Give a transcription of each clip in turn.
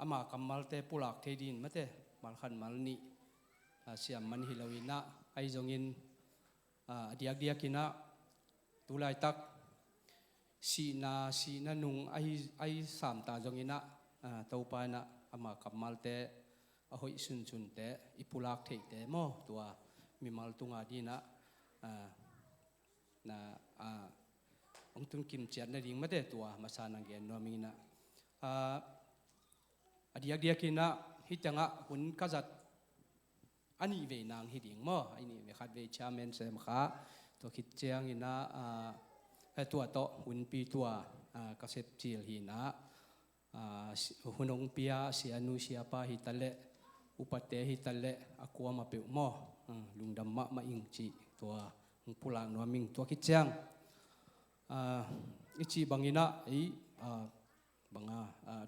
ama kamal te pulak te din mate mal khan mal ni siam man hilawina ai zongin diak diakina tulai tak si na nung ai sam ta zongina topa na ama kamal te ahoi sun sun te ipulak te te mo tua mi mal tunga dina na ông tung kim chiat na ring mate tua masana gen no mina diak kina hitanga hun kazat ani ve nang hi ding mo ani ve khat ve chairman sem kha to khit chiang ina tua to hun pi tua kasep chil hi na hunong pia sianu siapa hi tale upate hi tale akwa ma pe mo lungdam ma ing chi tua pulang no ming tua khit chiang ichi bangina ei banga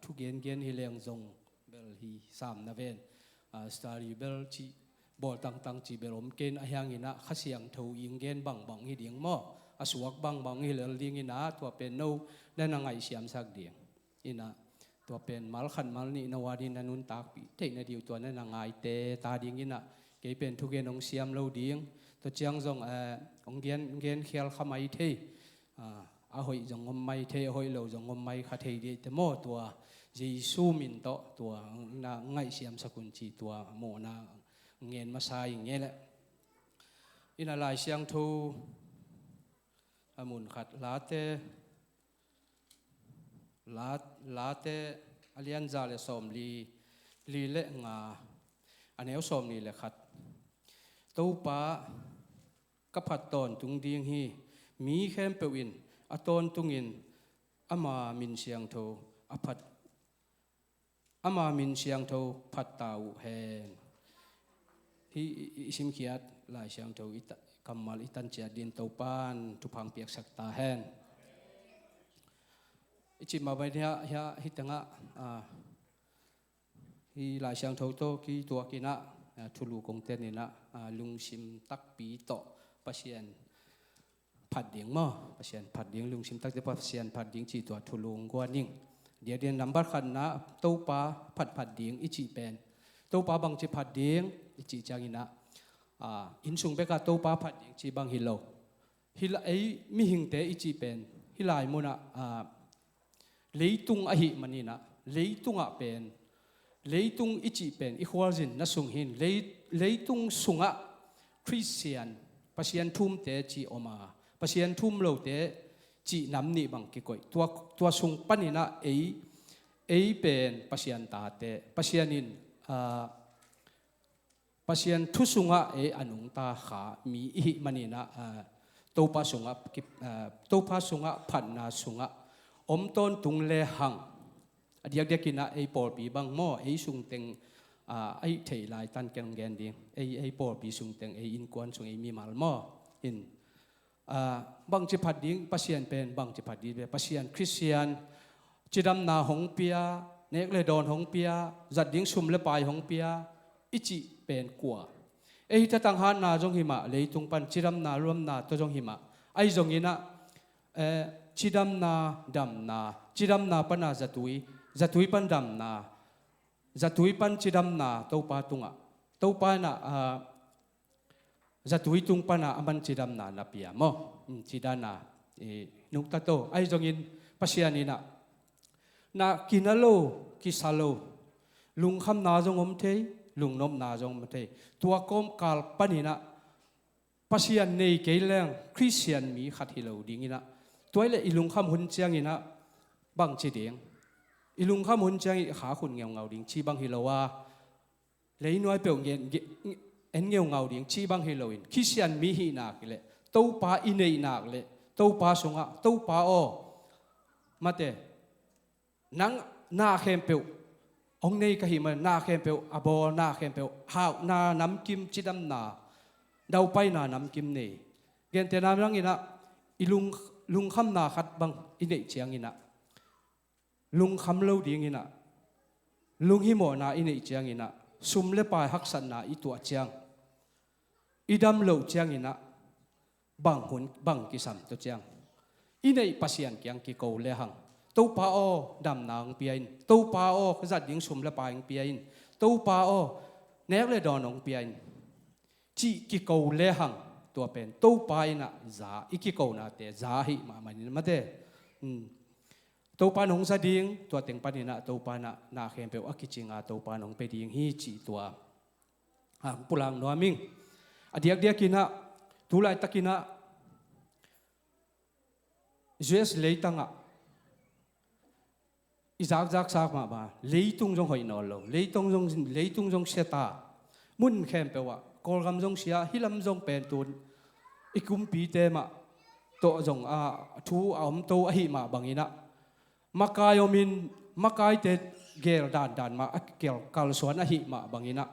thu gen hi leng zong bel hi sam na ven stari bel chi bol tang chi belom ken ahyang ina khasiang tho ing gen bang hi ding mo asuak bang hi lel ding ina tua pen no na ngai siam sak ding ina tua pen mal khan mal ni na wadi na nun tak pi te na diu tua na ngai te ta ding ina ke pen thu gen ong siam lo ding to chiang zong ong gen khial khamai the ahoi jong ngom mai the hoi lo jong ngom mai kha thei de te mo tua jesu min to tua na ngai siam sakun chi tua mo na ngen ma sai nge le ina lai siang thu amun khat late alian za le som li le nga aneu som ni le khat to pa ka phat ton tung ding hi mi khem pewin aton tungin ama min siang tho aphat ama min siang tho phat tau hen hi sim khiat lai siang tho ita kamal itan chia din to pan tu phang piak sak ta hen ichi ma bai ya hitanga hi lai siang tho to ki tua kina thulu kong ten ina lung sim tak pi to pasien phat ding mo pasien phat ding lung sim tak te pasien phat ding chi to thulung kwa ning dia dia number khan na to pa phat ding ichi pen to pa bang chi phat ding ichi changina in sung beka to pa phat ding chi bang hilo hila ei mi hing te ichi pen hilai mona leitung a hi manina leitunga pen leitung ichi pen i khwalzin na sung hin leitung sunga Christian pasien thum te chi oma pasien thum lo te chi nam ni bang ki koi tua sung panina ei pen pasien ta te pasienin pasien thu sunga e anung ta kha mi hi manina topa sunga phanna sunga omton tung le hang adiak kina ei por pi bang mo ei sung teng ai thei lai tan ken gen ding ei por pi sung teng ei in kwan sung ei mi mal mo in bang chi phat ding pasien pen bang chi phat di be pasien Christian chidam na hong pia nek le don hong pia zat ding sum le pai hong pia ichi pen kwa ei ta tang han na jong hima leitung pan chidam na rum na to jong hima ai jong ina chidam na dam na chidam na pana zatui pan dam na zatui pan chidam na to pa na zatui tung pana aman chidam na pia mo chidana nukta to ai jong in pasianina na kinalo kisalo lung kham na jong om thei lung nom na jong ma thei tua kom kal panina pasian nei keileng Christian mi khat hilo dingina toile ilung kham hun chiang ina bang chi ding ilung kham hun chiang kha khun ngau ding chi bang hilowa leinoi pe en ngau ding chi bang hiloin Christian mi hi nak le to pa inei nak le to pa sunga to pa o mate nang na khem pe ong nei ka hi ma na khem pe abo na khem pe hau na nam kim chidam na dau pai na nam kim nei gen te nam rang ina lung kham na khat bang inei chiang ina lung kham lo ding ina lung hi mo na inei chiang ina sum le pai hak san na i tua chiang idam lo chiang ina bang hun bang ki sam to chiang inei pasien kyang ki ko le hang ตู้ป้าโอดำนางเปียนตู้ป้าโอจัดยิงสุ่มละปายเปียนตู้ป้าโอเนกเลยดอนองเปียนจีกิโกเลหังตัวเป็นตู้ป้ายน่ะจ่าอีกิโกน่ะเตจ่าหิมามันนี่มาเตตู้ป้านงสะดิ้งตัวเต็งปานินะตู้ป้าน่ะนาเข้มเปลอักกิจิงอาตู้ป้านงไปดิ้งฮีจีตัวหางปุลังนัวมิงอเดียกเดียกินะทุไลตะกินะเจสเลยตังอ่ะอีจากมาบ้าเลยตุงจงหอยนอลโลเลยตุงจงเสียตามุนเข้มเปว่ากอลกำจงเสียฮิลำจงเป็นตุนอีกุมปีเตมะโตจงทูอมโตอหิมาบังอินะมากายมินมากายเตเกลดานมาเกลกาลสวนอหิมาบังอินะ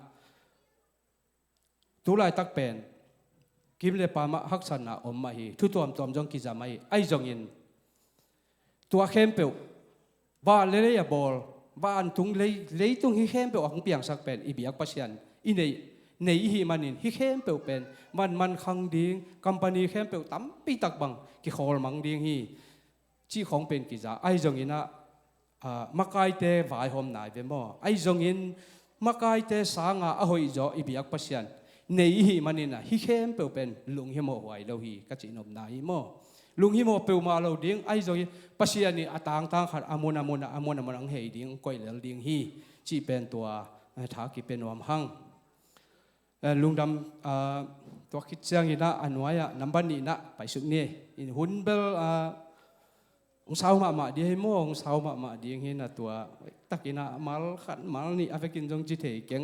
ทุไลตักเป็นกิมเลปามะฮักษณะอมมาฮีทุตัวมจงกิจามาฮีไอจงอินตัวเข้มเปวบ้านเลยบอลบ้านตุงเลยตุงฮิเข้มเปวของเปียงสักเป็นอีบียกปัสยันอีในฮิมันินฮิเข้มเปวเป็นมันขังดิ้งคัมปานีเข้มเปวตั้มปีตักบังกิขอลมังดิ้งฮีจีของเป็นกิจาไอจงอินะมากายเตวายหอมนายเวมอไอจงอินมากายเตสางาอหอยจ่ออีบียกปัสยันในฮิมันนี่นะฮิเข้มเปลเป็นลุงฮิโมไว้เราฮีก็จีนอมนาฮิโมลุงฮิโมเปลมาเราดิ้งไอ้จอยปัสยานี่ต่างขัดอามนอังเฮดิ้งก้อยเหลดิ้งฮีจีเป็นตัวถากิเป็นวามหังลุงดำตัวคิดเสียงนี่นะอันไว้น้ำบันนี่นะไปสุดนี่อินหุ่นเบลองสาวมาดีให้โมองสาวมาดีให้นะตัวตักกินะมัลนี่อาเวกินจงจิเทเก่ง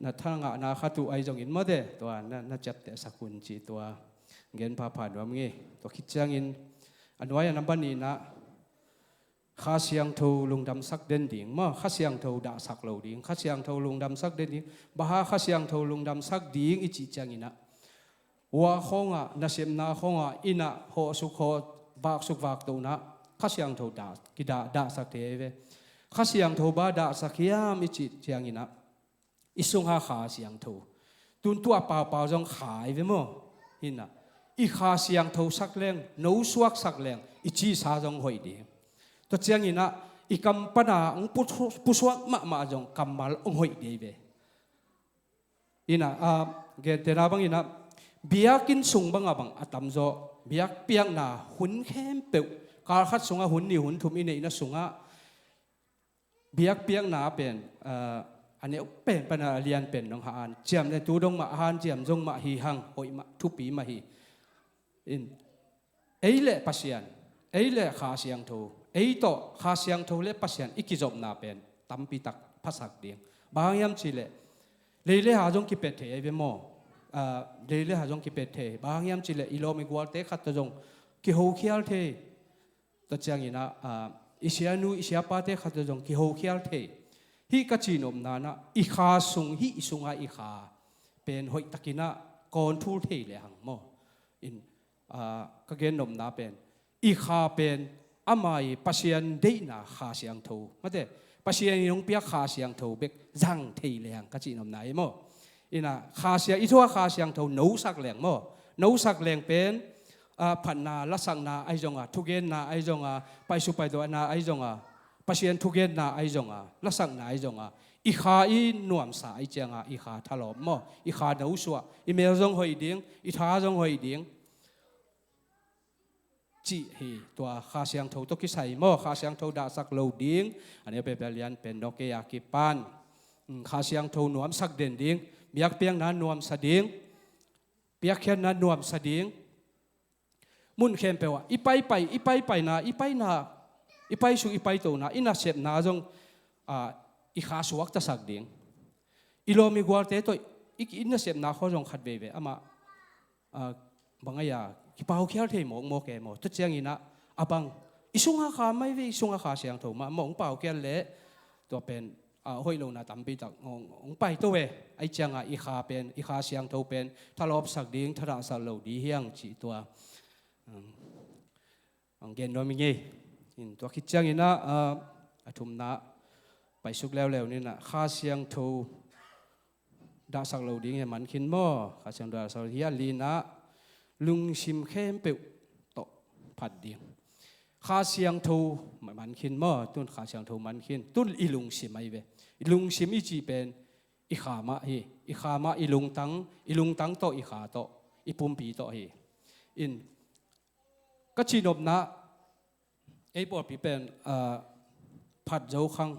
นัทางนาขัตุไอจงอินมาเดตัวนั่นจับแต่สักุลจีตัวเงินพาผ่านว่ามึงตัวคิดจังอินอันไว้น้ำบันนี้นะข้าเสียงทูลุงดำสักเด่นดิ่งมาข้าเสียงทูด่าสักเหล่าดิ่งข้าเสียงทูลุงดำสักเด่นดิ่งบ้าข้าเสียงทูลุงดำสักดิ่งอิจิจังอินะว่าข้องนัเสียมนาข้องอินะโหสุขสุขวากตัวนะข้าเสียงทูด่ากิด่าสักเทเวข้าเสียงทูบ้าด่าสักยามอิจิจังอินะอิสุงหาขาเสียงทูตุนตัวเปล่าจงขายไปมั้งหินนะอีขาเสียงทูสักแรงนู้สวกสักแรงอีจีสาจงหอยดีตัวเจียงหินนะอีกำปนาองปุสวกมาจงกำมาลองหอยดีไปหินนะเกตนาบังหินนะเบียกินสุงบังบังอัตมโจเบียเปียงนาหุ่นเข้มเปียวการขัดสุงหุ่นนี่หุ่นทุ่มอินนี่นะสุงเบียเปียงนาเป็นอันนี้เป็นปัญหาเรียนเป็นน้องหานเจียมในตัวดงมาหานเจียมจงมาฮีหังหอยมาทุปีมาฮีอินเอเล่ปัสยันเอเล่ขาเสียงทูเอโตขาเสียงทูเล่ปัสยันอีกิจบนาเป็นตั้มปีตักภาษาเดียงบางยามชีเล่เล่หาจงกิเป็ดเทไอเวโมเล่หาจงกิเป็ดเทบางยามชีเล่อีโลมิกวาลเตขัดตัวจงกิโฮเคียลเทตัวเจียงอินะอิเชียนูอิเชียปาเตขัดตัวจงกิโฮเคียลเทฮิกจีนอมนานะอีขาสุงฮิสุงาอีขาเป็นหอยตะกินะกอนทูเทเลหังโมอินก็เกณฑ์นมนาเป็นอีขาเป็นอามัยปัสยันเดน่าขาเสียงทูมาเดปัสยันยงเปียขาเสียงทูเบกจังเทเลหังก็จีนอมนาโมอินะขาเสียงอีทัวขาเสียงทูนูสักแหลงโมนูสักแหลงเป็นพันนาละสังนาไอจงทุเกนนาไอจงไปสุไปตัวนาไอจงปัสยันทุเกนนาไอจงละสังนาไอจงอีขาอีนวมสายเจียงอีขาทะลอมโมอีขาหนูสัวอีเมลจงหอยดิ้งอีท้าจงหอยดิ้งจีฮีตัวขาเสียงทูตุกิใส่โมขาเสียงทูด่าสักโลดิ้งอันนี้เป็นเรียนเป็นนกเกียกิปันขาเสียงทูนวมสักเด่นดิ้งเบียกเปียงนั้นนวมสดิ้งเปียกแค่นั้นนวมสดิ้งมุนเข้มเปว่าอีไปนาอีไปนาอีไปสู่อีไปตัวนาอินาเสพนาจงอีขาสวกตะสักดิ่งอีโลมีกวาลเตตัวอีอินาเสพนาเขาจงขัดเบอามาบางอย่างที่ป่าวเขียวเทมองโมเกมอทุกเสียงอินะบังอีสุงอาขาไม่วิสุงอาขาเสียงถูกมามองป่าวเขียวเละตัวเป็นห้อยลงนาตั้มปีตักงไปตัวไอเจียงอีขาเป็นอีขาเสียงถูกเป็นถ้าลบสักดิ่งถ้าเราสักเหลาดีเฮียงจีตัวเกณฑ์โดมิเงตัวคิดจังอินะทุ่มนะไปสุกแล้วนี่นะข้าเสียงทูด่าสักเหลาดิ้งให้มันขินหม้อข้าเสียงด่าสักเฮียลีนะลุงชิมเข้มเปิวโตผัดดิ้ง ข้าเสียงทูมันขินมั่วตุนข้าเสียงทูมันขินตุนอิลุงซิมไอเวอิลุงซิมอีจีเป็นอีขามาเฮอีขามาอิลุงตังโตอีขาโตอีปุ่มปีโตเฮอินก็จีนบนะไอ้ปอดปีเป็นผัดเจ้าขัง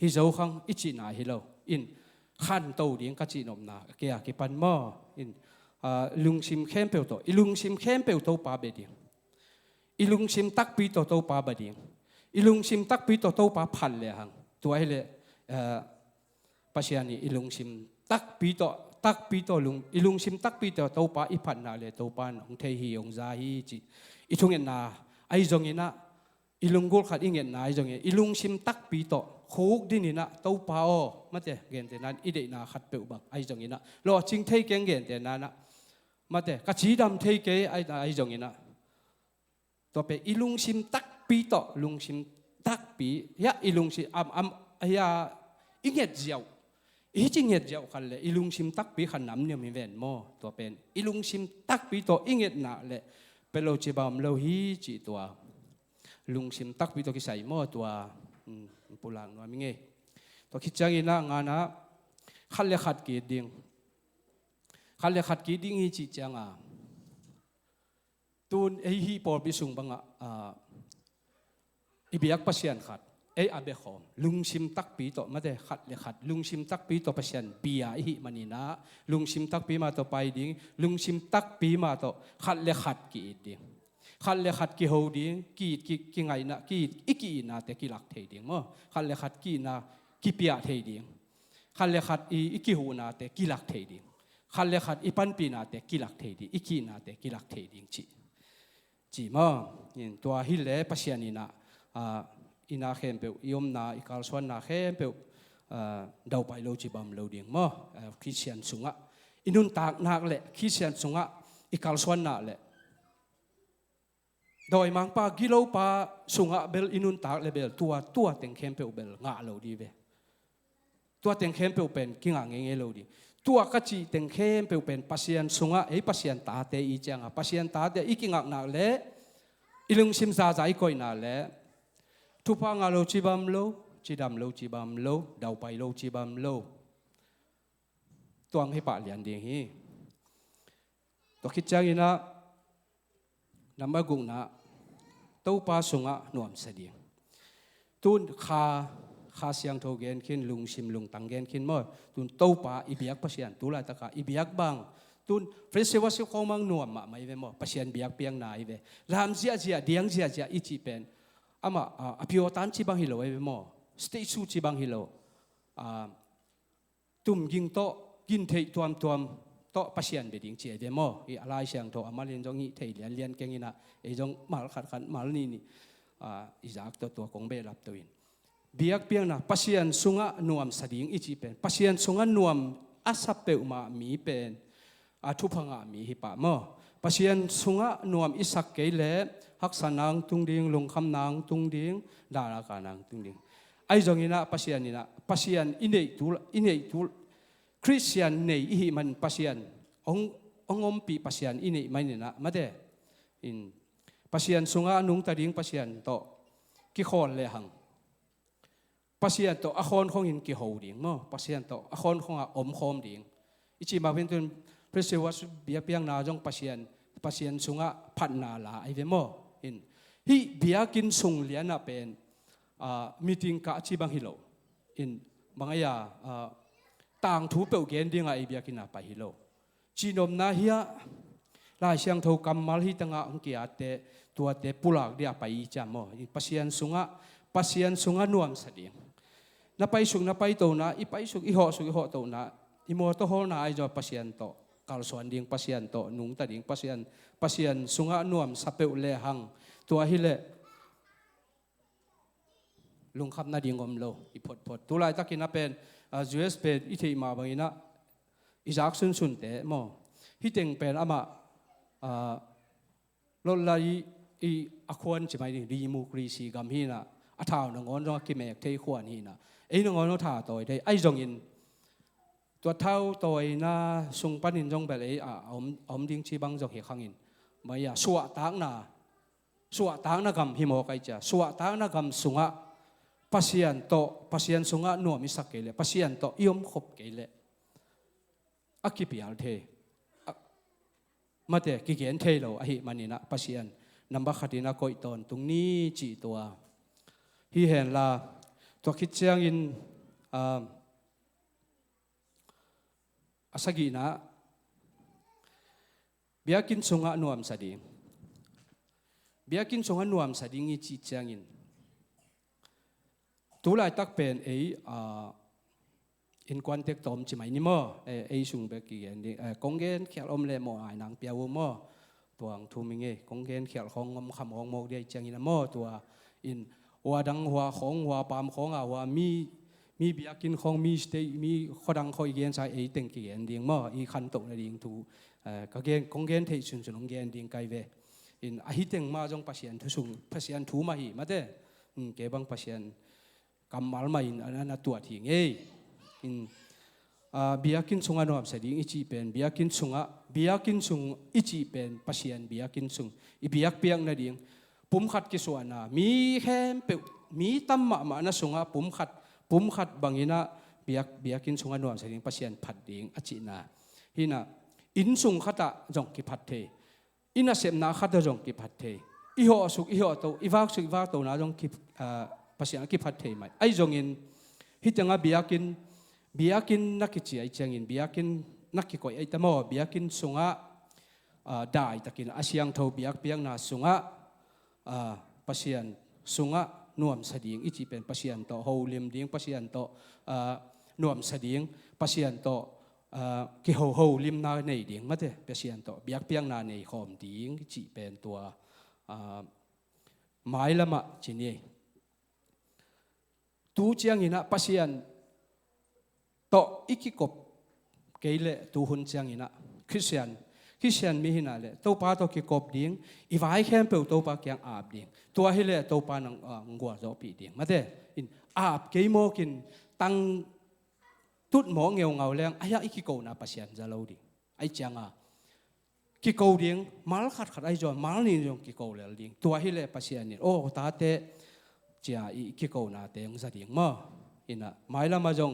ฮิเจ้าขังอีจีนาฮิโลอินขันโตดิ้งก็จีนบนะเกี่ยกิปันมั่วอินลุงซิมเข้มเปิลโตอิลุงซิมเข้มเปิลโตปาเบดิงอิลุงซิมตักปีโตโตปาบดิงอิลุงซิมตักปีโตโตปาพันเลยหังตัวไอ้เลยปัจจัยนี้อิลุงซิมตักปีโตลุงอิลุงซิมตักปีโตโตปาอีพันนาเลยโตปานองเทฮีองซาฮีจีอีทุงเงินนาไอจงเงินนะอิลุงกูขัดอีเงินนาไอจงเงินอิลุงซิมตักปีโตคุกดินี่นะโตปาโอมาเจเงินแต่นั้นอีเดน่าขัดเปลวบังไอจงเงินนะรอจิงเทเกงเงินแต่นั้นนะมาเจกะจีดำเทเกไอจงเงินนะตัวเป็นอิลุงซิมตักปีโตลุงซิมตักปียะอิลุงซิยาอิเงียดเจียวอีจิงเงียดเจียวกันเลยอิลุงซิมตักปีขันน้ำเนี่ยมีแวนโมตัวเป็นอิลุงซิมตักปีโตอิเงียดหนาเลยเป็นเราจีบามเราฮีจีตัวลุงซิมตักปีโตกิใส่โมตัวปุลังนัวมิเงตัวคิดจังอินะงานะขันเลขัดกีดิ่งฮีจีจังตูนไอฮีปอบิสุงบังอีเบียกปัสยันขัดไออาเบขอมลุงชิมตักปีโตมาเดขัดเลขัดลุงชิมตักปีโตปัสยันปียาอีมันนี่นะลุงชิมตักปีมาโตไปดิ้งลุงชิมตักปีมาโตขัดเลขัดกีดิ้งขัดเลขัดกีโฮดิ้งกีไงนะกีอีกีนะแต่กีหลักเทดิ้งมั้งขัดเลขัดกีนะกีปียาเทดิ้งขัดเลขัดอีกีโฮนะแต่กีหลักเทดิ้งขัดเลขัดอีปันปีนะแต่กีหลักเทดิ้งอีกีนะแต่กีหลักเทดิ้งจีมั้งยินตัวฮิเลปัสยันนี่นะอินาเข้มเปลยมนาอิกาลสวนนาเข้มเปลดาวไปโลจีบัมโลดิ่งมั้งคริสเตียนสุงะอินุนตากนักเละคริสเตียนสุงะอิกาลสวนนาเละโดยมังปากิโลปาสุงะเบลอินุนตากเลเบลตัวเต็งเข้มเปลเบลงะโลดีเวตัวเต็งเข้มเปลเป็นกิงอ่างเงี้ยโลดีตัวกัจจิเต็งเข้มเปลเป็นปัสยันสุงะปัสยันตาเตอีจังปัสยันตาเตอีกิงอ่างนาเละอิลุงซิมซาใจก่อยนาเละทุพางาโลจีบัมโลจีดำโลจีบัมโลดาวไปโลจีบัมโลตัวให้ปะเลียนเดียงฮีตัวคิดจังอินะนำมากุงนะตู้ปาสุงะนวมเสดียงตุนคาเสียงโทเกนขินลุงชิมลุงตังเกนขินมั้งตุนตู้ปาอิบิยักปัสยันตุลาตะกาอิบิยักบังตุนเฟรเซวาสิเขามังนวมมาไม่เวมั้งปัสยันบิยักเปียงนายเวรามเจียเดียงเจียอิจิเป็นอามาอภิวตันจีบังฮิโลเอเวมอสเตชูจีบังฮิโลตุ่มยิงโตกินเทยตัวโตปัสยันเบดิงเจเวมออีอะไรเสียงโตอามาเรียนจงอีเทยเรียนเก่งอินะไอจงมาลขัดมาลนี่อีจากตัวคงเบรับตัวอินเบียกเปียงนะปัสยันสุงะนวมสดิ่งอิจิเป็นปัสยันสุงะนวมอาศัพเปอุมามีเป็นทุพังะมีฮิปะมอปัสยันสุงะนวมอิสักเกเลฮักษานางตุงดิ่งลงคำนางตุงดิ่งดาราการนางตุงดิ่งไอจงอินะปัสยันนี่นะปัสยันอินเนตุลคริสเตียนเนยอีมันปัสยันองอมปีปัสยันอินเนยมันนี่นะมาเดอินปัสยันสุงะนุงตาดิ่งปัสยันโตกิขอนเลยหังปัสยันโตอคอนของอินกิโฮดิ่งมั้งปัสยันโตอคอนของอมคอมดิ่งอิจิมาเป็นตุนพระเสวะเบียเปียงนาจงปัสยันสุงะพันนาลาไอเวมออินฮีเบียกินส่งเลียนเป็นมีติงกะจีบังฮิโลอินบางอย่างต่างถูเปิลเกนดิ้งไอเบียกินาไปฮิโลจีนอมนาเฮียลายเสียงทูกัมมาลฮิตังอังกีอาเตตัวเตปุลักเดียไปจามอปัสยันสุงะนวมสดีนับไปสุงนับไปโตนะอีไปสุงอีหอสุงอีหอโตนะอีโมโตโฮนาไอจอปัสยันโตกาลสวนดิ่งปัสยันโตนุงตาดิ่งปัสยันสุงะนวมสับเปลเลหังตัวฮิเลลุงขับนาดิ่งอมโลอีพดตัวลายตะกินนับเป็นจูเอสเป็นอิเทมาบางอินะอิจากสุนเตะมอฮิเต็งเป็นอามาลลายอีอควรจะไม่ดีมูกรีซีกัมฮีนะอาท้าวนงอนรอกิเมกเทขวานฮีนะไอ้นงอนรอท้าตัวได้ไอ้จงอินตัวเท่าตัวน่าส่งปันอินจงแบบไอ้อมดิ้งชีบังจงเหขังอินไม่อยากสวะตักน่ะ สวะตางนักำหิโมไกจ่าสวะตางนักำสุงะปัสยันโตปัสยันสุงะนัวมิสักเกลปัสยันโตยมขบเกลอักกิปิอัลเทมาเตกิเกนเทโลอหิมันินะปัสยันนับบักขัดินะโกยตอนตรงนี้จีตัวฮีเห็นละตัวคิดเชียงอินอาศัยนะเบียกินสุงะนวมสดิงเบียกินสุงะนวมสดิงอีจีเชียงอินตัวลายตักเป็นอินควันเทคตอมจิไม่นิมอสุงเบกิเกนกงเกนเขียลอมเลมอไอ้นางเปียวมอตัวทูมิงกงเกนเขียลของงมคำของโมกเดียเชียงอินมอตัวอินหัวดังหัวของหัวปามของหัวมีเบียกินของมีสเตมีขดังคอยเกนใช้เต็งกิเกนดิ่งมออีขันตกในดิ่งทูก็เกนกงเกนเทชุนชุนเกนดิ่งไกเวอินอาฮิเต็งมาจงพัศยันทุสุงพัศยันทูมาหิมาเด้เก็บังพัศยันกำมัลมาอินอันนั้นตัวทิ้งอินเบียกินสุงอันวบสดิ่งอิจิเป็นเบียกินสุงอิจิเป็นพัศยันเบียกินสุงอีเบียกเปียงในดิ่งปุ่มขัดกิสวนามีแค่เปมีตั้มมานะสุงะปุ่มขัดบางอินะเบียกินสุงอันวบสดิ่งพัศยันผัดดิ่งอจินาฮินะอินสุงขัดจงกิพัดเทอินาเสมนาขัดจงกิพัดเทอีหัวสุกอีหัวโตอีวากสุกอีวากโตนาจงกิพัศยันกิพัดเทไหมไอจงอินฮิตงะเบียกินนักกิจไอเจงอินเบียกินนักกิจไอตะโมเบียกินสุงะได้ตะกินอาเซียงโตเบียกเปียงนาสุงะพัศยันสุงะนวมสดิ่งอิจิเป็นพัศยันโตโฮลิมดิ่งพัศยันโตนวมสดิ่งพัศยันโตกิโฮลิมนาในดิ่งมาเถอะพัศยันโตเบียกเปียงนาในขอมดิ่งอิจิเป็นตัวไม้ละมะจีนี่ตูเจียงอินะพัศยันโตอิกิกบเกลเลตูหุนเจียงอินะคริสเตียนมีหินาเลตัวป้าตัวกิกบดิ่งอีวายแคมเปิลตัวป้าแกงอาบดิ่งตัวให้เลตัวป้านังงัวโจปีดิ่งมาเถอะอินอาบเกยโมกินตั้งตุดหมอเงาแรงอายะอิกิโกนาพัศยันจะเล่าดิ่งไอเจียงกิโกดิ่งมาลขัดไอจอนมาลนี่จงกิโกเลดิ่งตัวให้เลพัศยันนี่โอ้ตาเตเจียอิกิโกนาเตงจะดิ่งมาอินะไม่ละมาจง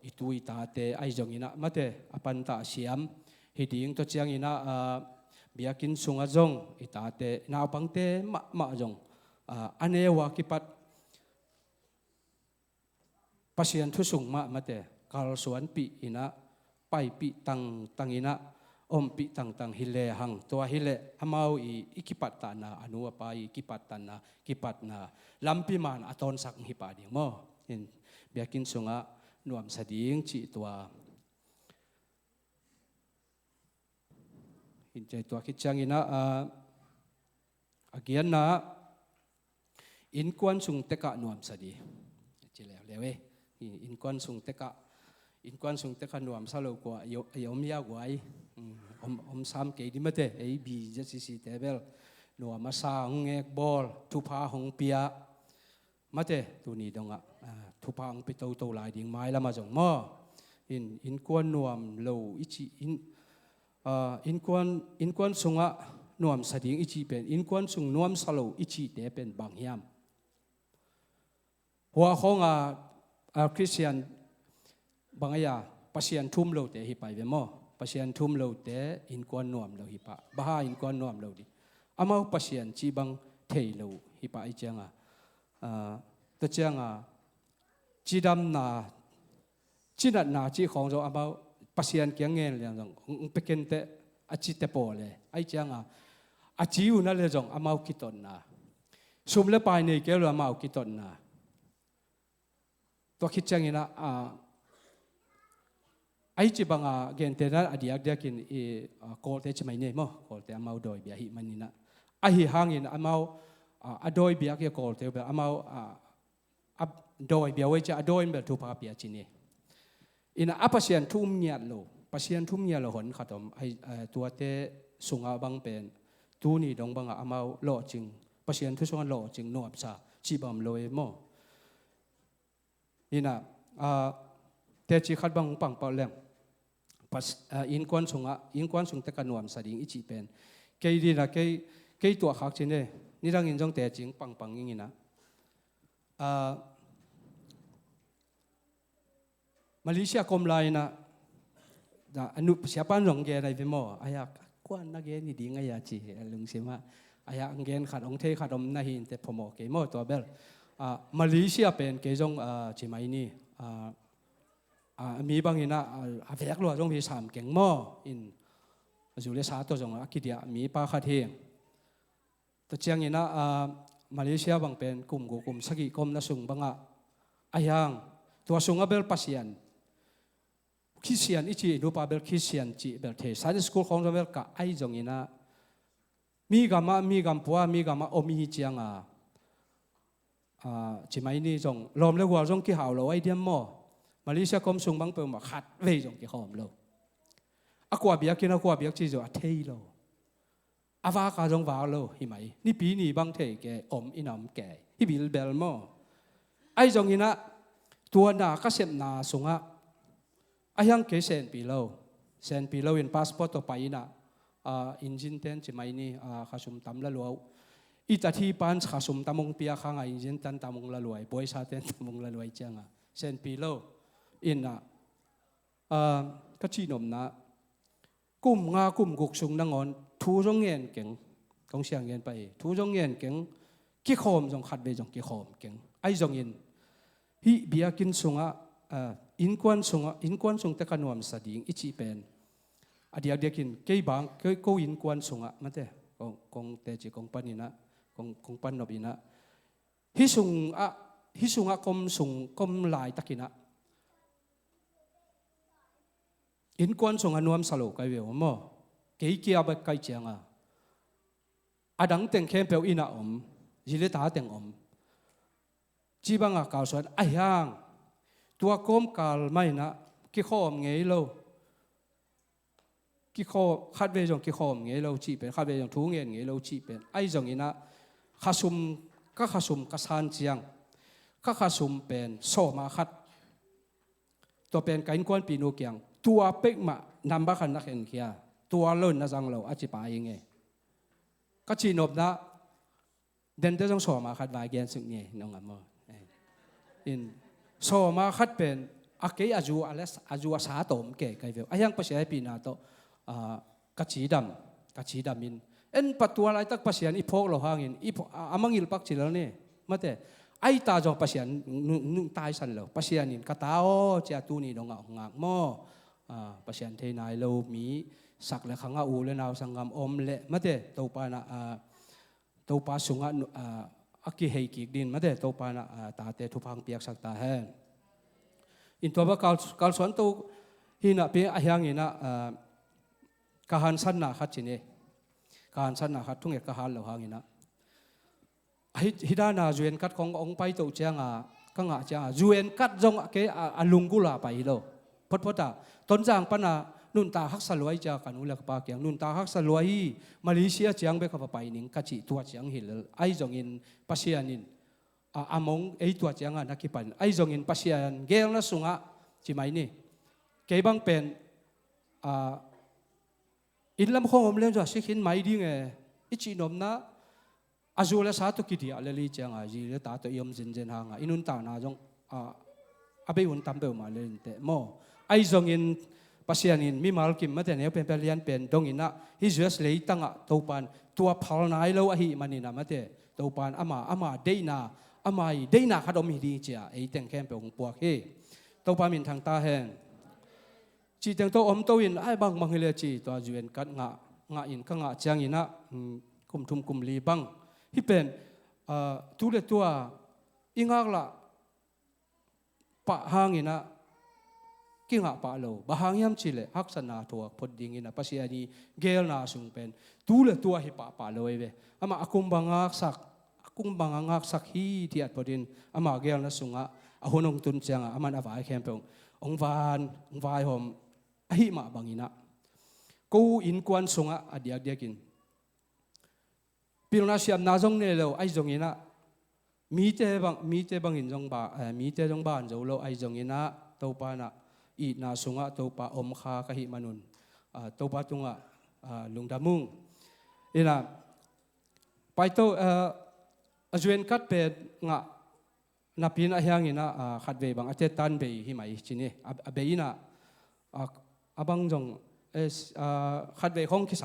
อิตุยตาเตไอจงอินะมาเตอปันตาเสียมฮิดิ่งตัวเจียงอินะเบียกินสุงอจงอิตาเตนาปังเตมาจงอันเอวากิปัดพัศยันทุสุงมาเตกาลสวนปีอินะไปปีตังอินะอมปีตังฮิเลหังตัวฮิเลอมาวอิกิปัตตานาอนุวปายกิปัตตานากิปัตนาลัมพิมานอตอนสักฮิปาดิ่งโมเห็นเบียกินสุงะนวมสดิ่งจีตัวอินใจตัวคิดจังอินะอาเกียนนะอินควนสุงเตกะนวมสดีจีเลวอินควนสุงเตกะนวมสโลกว่ายอมยากไว้อมสามเกดิมาเตไอบีจะซีเตเบลนวมมาสางเงกบอลทุพาหงเปียมาเตตัวนี้ดงทุพาหงไปโตลายดิ่งไม้ละมาจงมออินควนนวมโลอิจิอินควนสุงะนวมสดิ่งอิจิเป็นอินควนสุงนวมสโลอิจิเตเป็นบางยามหัวของคริสเตียนบางอย่างพัศยันทุ่มโลเตฮิไปเวมอพัศยันทุ่มโลเตอินควนนวมโลฮิปะบ้าอินควนนวมโลดิอามาพัศยันจีบังเทโลฮิปะไอเจียงตัวเจียงจีดำนาจีนัดนาจีของเราอามาพัศยันเกียงเงินเลยจงเป็กเกนเตอจิเตโปเลยไอเจียงอาจิวนั่นเลยจงอามาคิดตนนาสุมเลปายในเกลืออามาคิดตนนาตัวคิดจังอินะไอจีบังเกนเตนะอดียกเดียกินโกลเตจไม่เนี่ยมั้งโกลเตอามาดอยเบียหิมันนี่นะไอหิหางอินอามาดอยเบียกโกลเตเบอามาดอยเบียไว้จะดอยเบลทุพาเบียจินีอินะพัศยันทุ่มเงียโลพัศยันทุ่มเงียโลหนขัดไอตัวเตสุงอาบังเป็นตัวนี้ดงบังอามาโลจิงพัศยันทุสุงอาโลจิงนวบซาจีบามโลเอโมอินะเตจิขัดบังปังเปล่าเลี้ยงอินควนสุงเตกันนวมสดิ่งอิจิเป็นเกยดีนะเก cái tuổi khác trên đây ni đang in trong tệ chính bằng bằng như na Malaysia kom lai na da anu siapa nong ge nai vemo aya kwan na ge ni ding aya chi lung sima aya ngen khat ong the khat om na hin te phomo ke mo to bel Malaysia pen ke jong chi mai ni mi bang ina a vek lo jong bi sam keng mo in zu le sa to jong akidia mi pa khat he to chiang ina Malaysia bang pen kum go kum sagi kom na sung banga ayang tua sunga bel pasian Christian ichi do pa bel Christian chi bel the Sunday school khong bel ka ai jong ina mi gam puwa mi gama omi hi chiang chi mai ni jong lom le wa jong ki hao lo ai diam mo Malaysia kom sung bang pe ma khat ve jong ki khom lo akwa biak chi jo a thei lo awa ka jong wa lo hi mai ni pi ni bang the ke om inam ke hi bil bel mo ai jong ina tua na ka sem na sunga ayang ke sen pi lo in passport to pa ina engine ten chi mai ni khasum tam la lo ita thi pan khasum tamong pia khanga engine tan tamong la loi boy sa ten tamong la loi changa sen pi lo in na ka chi nom na kum guk sung na ngon thu jong ngen keng kong siang ngen pai thu jong ngen keng ki khom jong khat ve jong ki khom keng ai jong in hi biakin sunga in kwan sung te kanuam sading ichi pen adia dekin ke bang ke ko in kwan sunga mate kong te chi kong panina kong pan nobina hi sunga kom lai takina in kwan sunga nuam salo kai ve mo ke kia ba kai changa adang teng khem pe ina jile ta teng chi banga kaw swan ayang tua kom kal mai na ki khom ngei lo ki kho khat ve jong ki khom ngei lo chi pen khat ve jong thu ngen ngei lo chi pen ai jong ina khasum ka san chiang khasum pen so ma khat to pen kain kwan pi no kyang tua pek ma namba khan na khen khia tua lon na jang lo a chi pa nge ka chi nop na den te jong so ma khat va gen sung nge nong amo in so ma khat pen ake aju sa tom ke kai ve ayang pa sia pi na to ka chi dam in en patua lai tak pasian i phok lo hangin amangil pak chilal ne mate ai ta jong pasian nu tai san lo pasian in ka tao cha tu ni dong ngak mo pasian the nai lo mi sak le khanga u le naw sangam om le mate to pa na to pa sunga aki hei ki din mate to pa na ta te thu phang piak sak ta hen in to ba kal son to hina pe ahyang ina kahan san na khat chine kahan san na khat thung e ka hal lo hangina hidana zuen kat kong ong pai to changa kanga cha zuen kat jong ke alungula pai lo phota ton jang pana nun ta hak salwai cha kanula ka pa kyang nun ta hak salwai Malaysia chiang be ka pa pai ning ka chi tua chiang hil ai jong in pasianin among ei tua chiang na ki pan ai jong in pasian gel na sunga chi mai ni ke bang pen in lam khong om len jo sikhin mai ding ichi nom na azula sa to kidia le li chiang a ji le ta to yom jin hanga inun ta na jong abe un tam be ma len te mo ai jong in pasianin mi mal kim mate ne pen pelian pen dong ina hi just le tanga topan tua phal nai lo a hi manina mate topan ama deina khadom hi di cha ei teng kem pe ong puak he topa min thang ta hen chi teng to om to in ai bang manghile chi to juen kat nga in ka nga chang ina kum thum kum li bang hi pen tu le tua ingak la pa hangina kinga pa lo bahangyam chile haksana thua phodding ina pasiani gel na sung pen tu le tua hi pa lo ve ama akum bangak sak hi tiat podin ama gel na sunga ahonong tun changa aman awai khem pong ong vai hom hi ma bangina ko in kwan sunga adiak diakin pilna siam na jong ne lo ai jong ina mi te bang in jong ba mi te jong ban zo lo ai jong ina to pa na i na sunga to pa om kha ka hi manun to pa tunga lungdamung ina ไปโตจวนกัดเป็ดงะนับปีน่ะเฮียงอินะขัดเวบังอาจจะตันเบยหิมายชินีเบยน่ะบังจงขัดเวของที่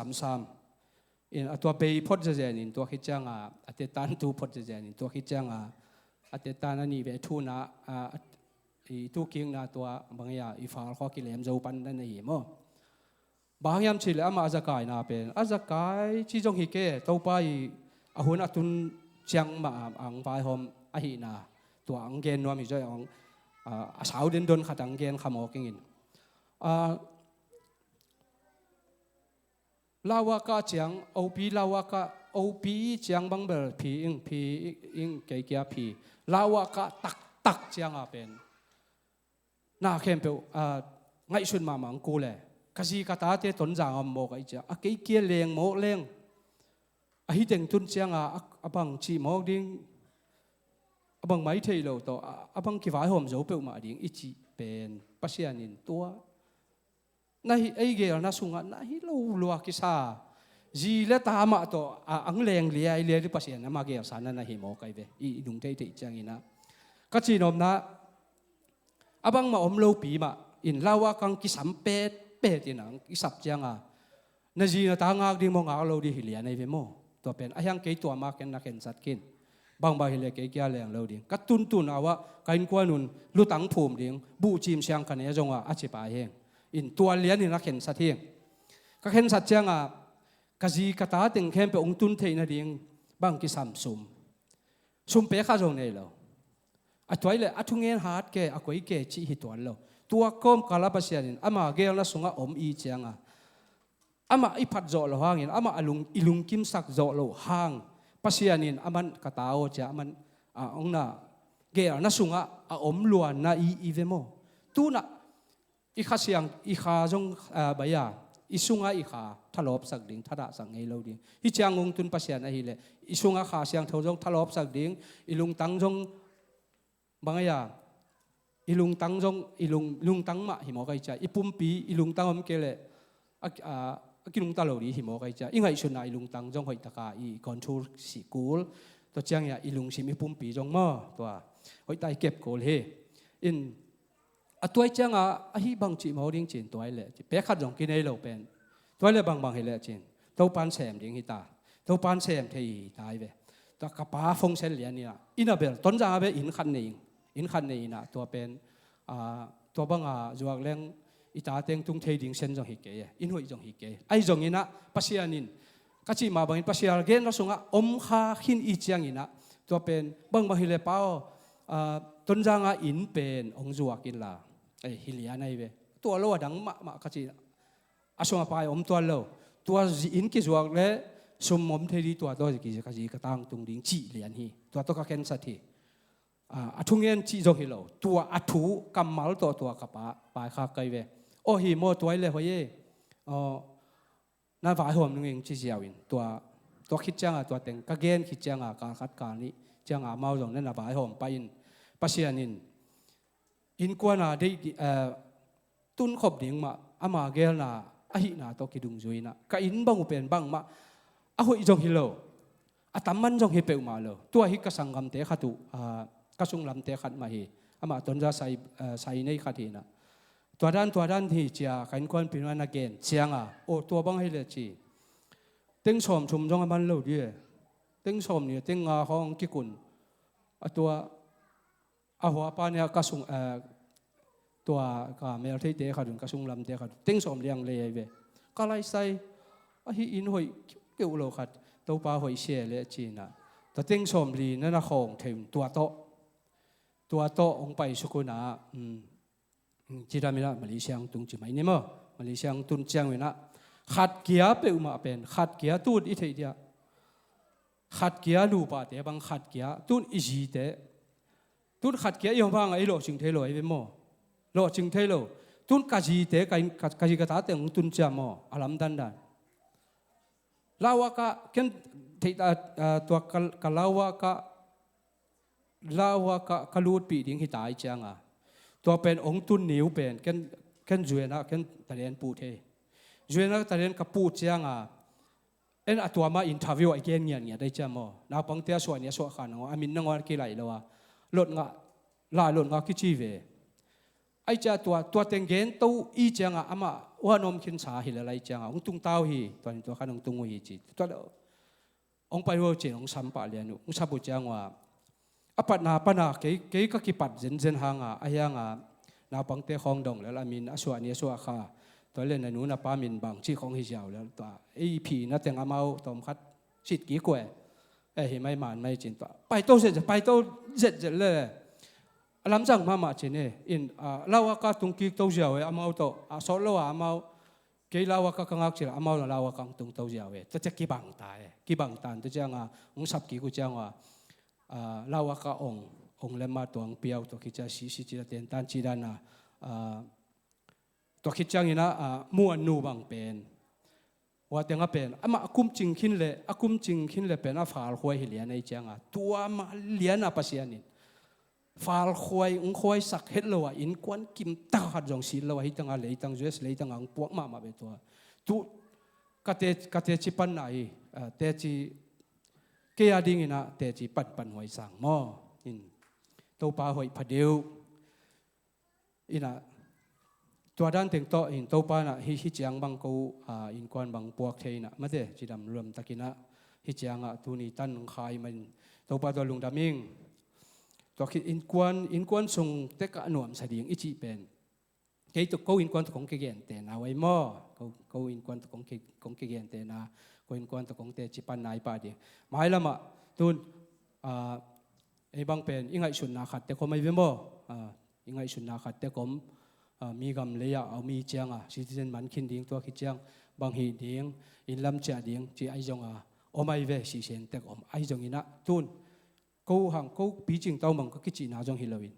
33อินตัวเบยพอดจะเจนินตัวคิดจังอาจจะตันตัวพอดจะเจนินตัวคิดจังอาจจะตันนี่เวทูน่ะตัวคิงน่ะตัวบางอย่างอีฟ้าข้อกิเลมจะอุปันนั่นนี่มั้งบางยามชิลอามาอาจจะกายน่ะเป็นอาจจะกายที่จงฮิเกะตัวไปหุ่นตุนจังมาอังไปหอมหินาตัวอังเกนว่ามีใจอังสาวเดินดนขัดอังเกนขโมกิงินลาวากาจังโอปีลาวากาโอปีจังบังเบลพีอิงเกียพีลาวากาตักจังเป็นน่าเข้มเปไงชุนมามังกูเลยกษีกตาเตตนจางอมโมกไอจ้าเกียเลงโมเลงฮิตเองตุนเชียงบังชีโมดิ้งบังไม่เที่ยวโตบังกี่ฝ่ายหอมโจเปิลมาดิ้งอิจิเป็นปัศยานินตัวนั่นไอเกลน่าสุงอ่ะนั่นฮิโลลัวกิซาจีเลตามาโตอังเลงเลียที่ปัศยานะมาเกลสานันนะฮิโมกไอเวอีดุงเตยจังอินะก็จีนอมนะบังมาอมโลปีมาอินลาวากังกิสัมเป็ดอินังกิสับจังนั่นจีนตางากดิ้งมองอาโลดีฮิเลียในเวโมตัวเป็นอายังเกยตัวมาเก็นนักเก็นสัตว์กินบางบางฮิเลเกยแรงเราดิ่งกัดตุนเอาว่าการกวนนุนลุตังภูมิดิ่งบูจิมเชียงกันเนี่ยจงว่าอาชีพอาเฮงอินตัวเลี้ยนนี่นักเก็นสัตว์เฮงก็เห็นสัตว์เจ้ากะจีกะตาติงเข้มไปองตุนเทนดิ่งบางกิสามซุมเปข้าจงเนี่ยเราตัวเลยทุงเงินหาดเกอกุยเกจีหิตัวเราตัวก้มกาลาปัสยานินอามาเกลน่ะสุงอมอีเจียงอามาอิพัดโจโลหางอินอามาอิลุงกิมสักโจโลหางปัศยานินอามันกตาโอจ้ามันองน่ะเกลน่ะสุงอมล้วนน่ะอีเวโมตูน่ะอีข้าเสียงอีข้าจงใบยาอีสุงอีข้าทะลบสักดิ่งทะดาสังเฮโลดิ่งฮิจางงตุนปัศยานะฮิเลอีสุงข้าเสียงเท่าจงทะลบสักดิ่งอีลุงตังจงบางอย่างอีลุงตังจงอีลุงตังมาหิมอไกจ่าอีปุ่มปีอีลุงตังอมเกลกิลุงตาเหล่านี้หิมอไกจ่าอีไงชุนอีลุงตังจงหอยตะกาอีคอนโทรลสีกูลตัวเจียงเนี่ยอีลุงชิมอีปุ่มปีจงมาตัวหอยตายเก็บโกลเฮอินตัวเจียงฮิบังจีมอดิ้งจีนตัวเลยเป๊ะขัดจงกินให้เราเป็นตัวเลยบางเฮเลจีนตัวปานแซมดิ้งฮิตาตัวปานแซมเทียตายเวตัวกระป๋าฟงเซลเลียนี่นะอินาเบลต้นจางเบอินขันนี่นะตัวเป็นตัวบางจวกเลี้ยงอิตาเต็งตุงเทดิ่งเซนจงฮิเกยอินหัวจงฮิเกยไอจงอินะปัศยานินกัจจิมาบางอินปัศยาเกนเราส่งอมข้าหินอีเจียงอินะตัวเป็นบางฮิเลเป้าต้นจางอินเป็นองจวกินละไอฮิเลียในเวตัวโลดังมากัจจิอาส่งไปอมตัวโลตัวอินกิจวกเล่สมมเทดีตัวกิจกัจจิกระตังตุงดิ่งจีเลียนฮีตัวก็เคนสัตย์ทุงเงินจีจงฮิโลตัวถูกำมัลตัวกระป๋าปลายข้าไกเวโอฮิโมตัวเลยหัวเย่น่าฝ่ายหัวมึงเองจีเจียวอินตัวคิดจังตัวเต็งกะเกนคิดจังการคัดการนี้จังเมาจงนั่นน่ะฝ่ายหัวไปอินปัศยานินอินกวนได้ตุนขบดิ่งมาอามาเกลน่ะหิน่ะตัวกิดุงจุยน่ะกะอินบังอุเป็นบังมาหัวจงฮิโลตัมมันจงฮิเปลมาโลตัวฮิกสังกัมเตะขัตุกระสุงลำเตะขัดมาฮีอามาตนจะใส่ในขัดฮีนะตัวด้านที่เจ้าขันควนพินวันนักเกณฑ์เชียงโอตัวบังให้เลยจีเต็งชมชมจงมันเล่าดีเต็งชมเนี่ยเต็งของกิกุลตัวหัวปานเนี่ยกระสุงตัวก็เมลที่เตะขัดกระสุงลำเตะขัดเต็งชมเลี้ยงเลยเวก็ไล่ใส่ฮีอินหอยเกี่ยวโลขัดตัวปลาหอยเชี่ยเลยจีน่ะแต่เต็งชมลีนั่นน่ะของเทมตัวโตองไปสุกุนาจีรามิละมาเลเซียตุงจีไม่เนี่ยมั้งมาเลเซียตุนเจียงเวนะขัดเกียร์เปล่ามาเป็นขัดเกียร์ตูดอีเทียขัดเกียร์ลูปาเตะบางขัดเกียร์ตูดอีจีเตะตูดขัดเกียร์ยังพังไอ้โลจิงเทโลไอ้เป็นมั้งโลจิงเทโลตูดกะจีเตะกะจีกะตาเตะตุนเจียมั้งอลัมดันลาวะกะเกันตัวกะลาวะกะลูดปีดิ้งหิตายจังตัวเป็นองตุนนิ้วเป็นกันจวยนะกันตะเรียนปูเทจวยนะตะเรียนกับปูจัง เอ็นตัวมาอินทาวิวไอเกนเงี้ยได้จ้ามอนาปังเตียส่วนเนี่ยส่วนขันอามินนังวันกี่ไหลแล้ววะลดงะลาลดงะคิจีเวไอจ้าตัวเต็งเกนตู้อีจังอ่ะอามาว่านมขินสาหิละไรจังอ่ะองตุงเต้าฮีตัวนี้ตัวขันองตุงฮีจีตัวองไปว่าเจองสัมปะเลียนุองสับบุจังว่าอปัดนาปนาเกยก็กิปัดเจนหางอ่ะไอยังอ่ะนาปังเตะของดงแล้วอามินอส่วนเนี่ยส่วนข้าตัวเล่นในนู้นปามินบางที่ของฮิจาวแล้วตัวไอผีนั่นแต่งอามาตอมคัดชิดกี่กว่าเห็นไม่มันไม่จริงตัวไปโตเสร็จไปโตเสร็จเลยลำจังมาจริงเนี่ยอินเราว่าก็ตุงกี่โตเจียวอามาโตสอนเราอามาเกี่ยเราว่าก็กังอักเจอามาเราว่ากังตุงโตเจียวตัวจะกี่บังตายกี่บังตานตัวจะงาองสับกี่กูจะงาเราว่าก็องเลมาตัวเปียวตัวคิดจะสีจีเตียนตันจีดานาตัวคิดจังอินะมัวนูบังเป็นว่าแต่งาเป็นอามาคุมจริงขึ้นเลยคุมจริงขึ้นเลยเป็นอาฟาลควยเหียนในจังตัวมาเลียนอาปัสยานินฟาลควยควยสักเห็ดเลวอินควันกิมตาขัดจงสีเลวให้ตั้งอะไรตั้งเจสเลยตั้งอังพวกมาเป็นตัวตัวกเตจิปันไหนเตจิเกียดิ้งอินะเตจิปันหวยสั่งหม้ออินตัวปลาหอยผดเดียวอินะตัวด้านถึงโตอินโตปานะฮิจังบางกูอินควันบางพวกเทนะมาเดจิดำรวมตะกินะฮิจังตุนีตันขายมันโตปาตัวลุงดามิงตัวคิดอินควันส่งเตกะหน่วมสดิ่งอิจิเป็นเกี่ยตัวกูอินควันตัวของเกี่ยนเตนะไว้หม้อกูอินควันตัวของเกี่ยนเตนะกูอินควันตัวของเตจิปันนายปาดีหมายละมาตุนไอ้บางเป็นยังไงสุนนาขัดแต่ก็ไม่เป็นหม้อยังไงสุนนาขัดแต่ก็มีกำเลยเอามีเจียงซิติเซนมันขินดิ้งตัวขิดเจียงบางฮีดิ้งอินลำเจียดิ้งจีไอจงอไม่เวสิเซนแต่ก็ไอจงอินะตุนกูหังกูปีจิงเต้ามังก็คิดจีน่าจงฮิโลวิน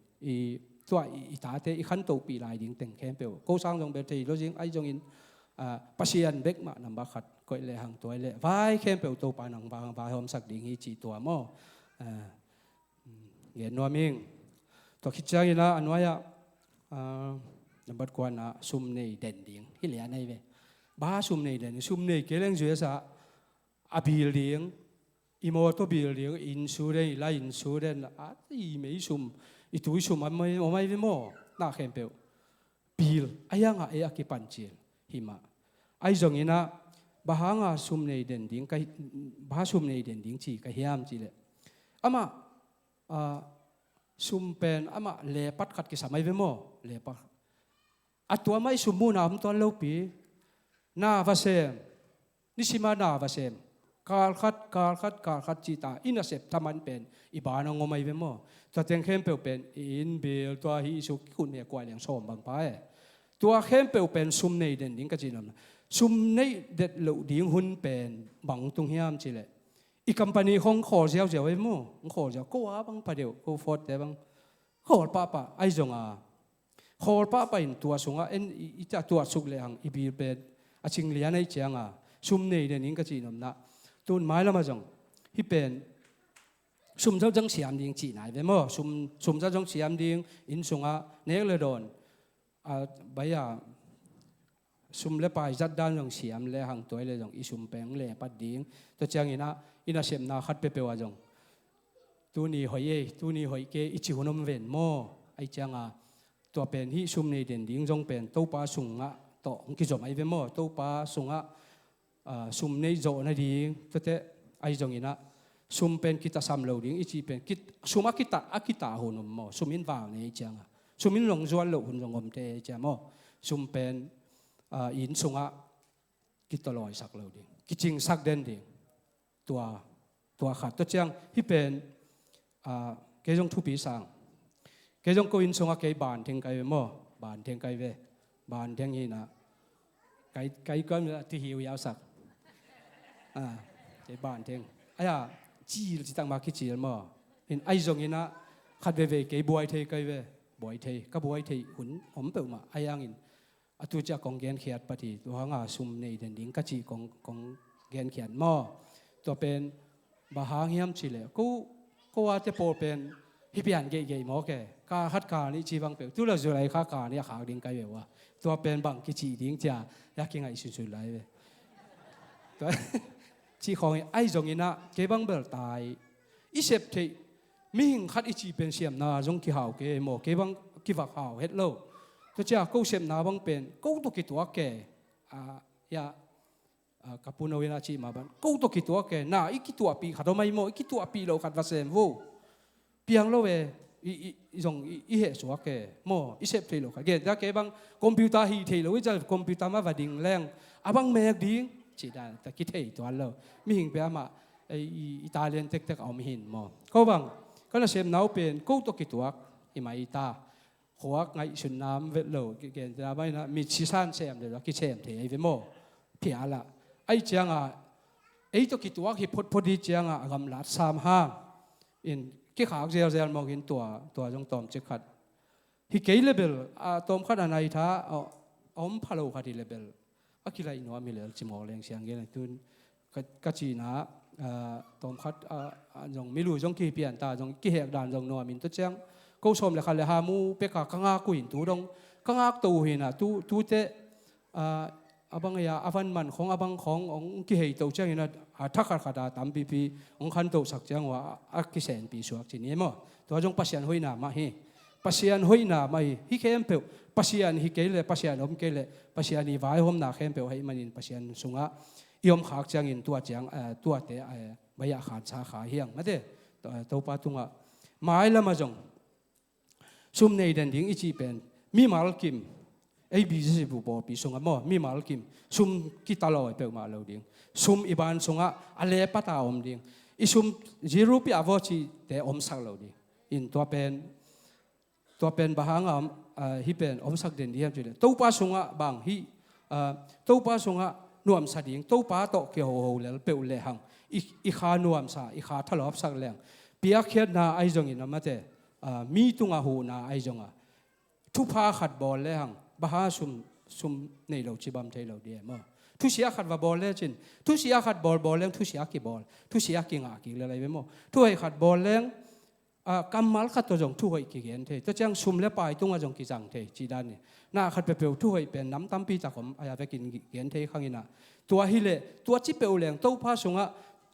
ตัวอีตาเตอีขันโตปีลายดิ้งแต่งแคมเปลกูสร้างจงเบลทีแล้วจิงไอจงอินปัศยันเบกมานำบักขัดก็เลยหังตัวเลยไว้แคมเปลโตปานังบางหอมสักดิ้งฮีจีตัวมั่วเห็นว่ามิงตัวคิดเจียงอินะอันว่านับบัดกวนซุ่มในเด่นดิ้งที่เหลือในเวบ้าซุ่มในเด่นซุ่มในเกล้งเสือสะอบิลดิ้งอีโมโตบิลดิ้งอินซูเรนไลอินซูเรนอีไม่ซุ่มอีตุยซุ่มไม่เวโมน่าเข้มเปลบิลไอ้ยังไอ้อากิปันจิลหิมะไอ้จงอินะบ้าหางซุ่มในเด่นดิ้งกับบ้าซุ่มในเด่นดิ้งจีกับเฮียมจีเลยอามาซุ่มเป็นอามาเล่ปัดขัดกิสไม่เวโมเล่ปัดตัวไม่สมบูรณ์นะผมตอนเล่าปีน่าวาเซมนิสิมาน่าวาเซมการคัดจีตาอินาเซปทำมันเป็นอีบานงไม่เป็นมั้งตัวเต็งเข้มเปลเป็นอินเบลตัวฮิสุกุนเนี่ยกว่าอย่างส้มบางไปตัวเข้มเปลเป็นซุ่มในเด่นดิ้งก็จีนนะซุ่มในเด็ดเหล่าดิ้งหุ่นเป็นบังตรงเฮียมจีเลยอีคอมพานีของขอเจ้าเจ้าไว้มั้งขอเจ้าก็ว่าบางประเดี๋ยวก็ฟอดแต่บางขอป้าไอ้จงขอป้าไปตัวสงฆ์อีจะตัวสุกเลยหังอีบีเป็นชิงเลียนในเจียงซุ่มในเดนิงก็จีนนะตุนไม้ละมาจังที่เป็นซุ่มเจ้าจังเสียมดิ้งจีนายเป็นมั้งซุ่มเจ้าจังเสียมดิ้งอินสงฆ์เนกเลยโดนใบซุ่มเล็บไปจัดด้านจังเสียมเลยหังตัวเลยจังอีซุ่มแปงเลยปัดดิ้งตัวเจียงอินะเสียมนาคัดเปว่าจังตัวนี้หอยเกอิจิหุนมเวนโมไอเจียงตัวเป็นที่ซุ่มในเด่นดิ้งจงเป็นตัวปลาสุงต่อกิจวัตรไอเวมตัวปลาสุงซุ่มในโจในดิ้งตัวเตไอจงอินะซุ่มเป็นกิตาซ้ำเหล่าดิ้งอีจีเป็นกิตซุ่มกิตาหุ่นมซุ่มอินวาวในเจียงซุ่มอินลงจวนเหล่าหุ่นจงอมเตเจียมซุ่มเป็นอินสุงกิตลอยสักเหล่าดิ้งกิจริงสักเด่นดิ้งตัวขัดตัวเจียงที่เป็นเกจงทุปีสังเกจงก็อินสงะเกยบานเทงไกเวมอบานเทงไกเวบานเทงฮีนะไกก็มีที่หิวยาวสักเกยบานเทงไอ้จีจิตังมาคิดจีมออินไอจงฮีนะขัดเวเกยบวยเทไกเวบวยเทก็บวยเทหุ่นผมเปิดมาไอ้ยังอินตุจะกองแกนเขียดปฏิตัวหางซุ่มในเด่นดิ้งกะจีกองแกนเขียดมอตัวเป็นบาหางเฮียมจีเลยก็ว่าจะโปรเป็นฮิปยันเกยหมอแกการคัดการนี่จีบังเปตัวเราจะไรข้าการนี่ขาวดิ้งไกเวว่าตัวเป็นบังกิจีดิ้งจ้าอยากยังไงสุดๆไรเว้ตัว chi khong ai zong ina ke bang bel tai i sep the mi hing khat i chi pen siam na zong ki hau ke mo ke bang ki vak hau het lo to cha ko sem na bang pen ko to ki tua ke ya kapuno ina chi ma ban ko to ki tua ke na i ki tua pi khat mai mo i ki tua pi lo khat va sem wo piang lo we i zong i he so ke mo i sep the lo khat ge da ke bang computer hi the lo i cha computer ma va ding leng abang mek ding chỉ đàn ta kí thầy toán lâu mi hình bé mà Italian tek tek ông hình mò câu bằng cái là xem nấu bên câu to kí tuak mà ita hoặc ngày xuân nam vết lâu cái là bây giờ mi chỉ san xem được cái xem thì ấy với mò phía là ấy chăng ấy to kí tuak hi phốt đi chăng gam lát sam hang in cái khác gel gel mò in tua trong tôm chết khát hi cái level tôm khát anh ấy tha ông phalo khát level akila ino milel chimo leng siang gen tun kachina tom khat jong milu jong ki pian ta jong ki hek dan jong no min to chang ko som le khale ha mu pe ka kanga kuin tu dong kanga tu hina tu te abang ya avan man khong abang khong ong ki hei to chang ina thak khada tam pi ong khan to sak chang wa ki sen pi suak chini mo to jong pasian hoina ma hi pasian hoina mai hi kem pe pasian hi kele pasian om kele pasian ni vai hom na khem pe hai manin pasian sunga iom khak chang in tua chang tua te baya khan cha kha hiang ade to pa tunga mai lama jong sum nei den ding ichi pen mi mal kim abc bu bo pi sunga mo mi mal kim sum ki taloi pe ma lo ding sum iban sunga ale pata om ding isum zero pi avochi te om sak lo ding in tua pen bahanga hi pen om sak den diam chile to pa sunga bang hi to pa sunga nuam sa ding to pa to ke ho le pe le hang i kha nuam sa i kha thalop sak leng pia khet na ai jong in amate mi tunga hu na ai jonga thu pha khat bol le hang baha sum nei lo chi bam thei lo dia mo thu sia khat wa bol le chin thu sia khat bol leng thu sia ki bol thu sia ki nga ki le lai mo thu ai khat bol leng kamal khat to jong thu hoi ki gen the to chang sum le pai tunga jong ki jang the chi dan ni na khat pe pe thu hoi pen nam tam pi ta khom aya ve kin gen the khangina tua hi le tua chi pe leng to pha sunga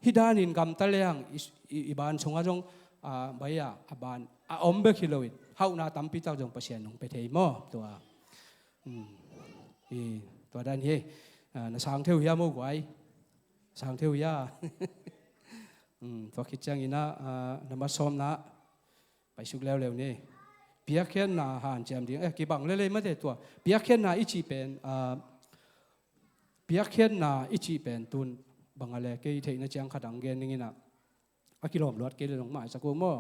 hidanin gam ta leng iban sunga jong baya aban om be khiloit hau na tam pi ta jong pasien nong pe thei mo tua tua dan hi na sang theo ya mo gwai sang theo ya tua khit chang ina nama som naไปสุกแล้วนี่เปียกเขียนนาหานแจมดิ้งกี่บังเล่ๆไม่ได้ตัวเปียกเขียนนาอิจิเป็นเปียกเขียนนาอิจิเป็นตุนบังอะไรกี่เทนจังขัดังเกนนี่นะกิโลมลวดกี่ลงมาสักกูมั่ว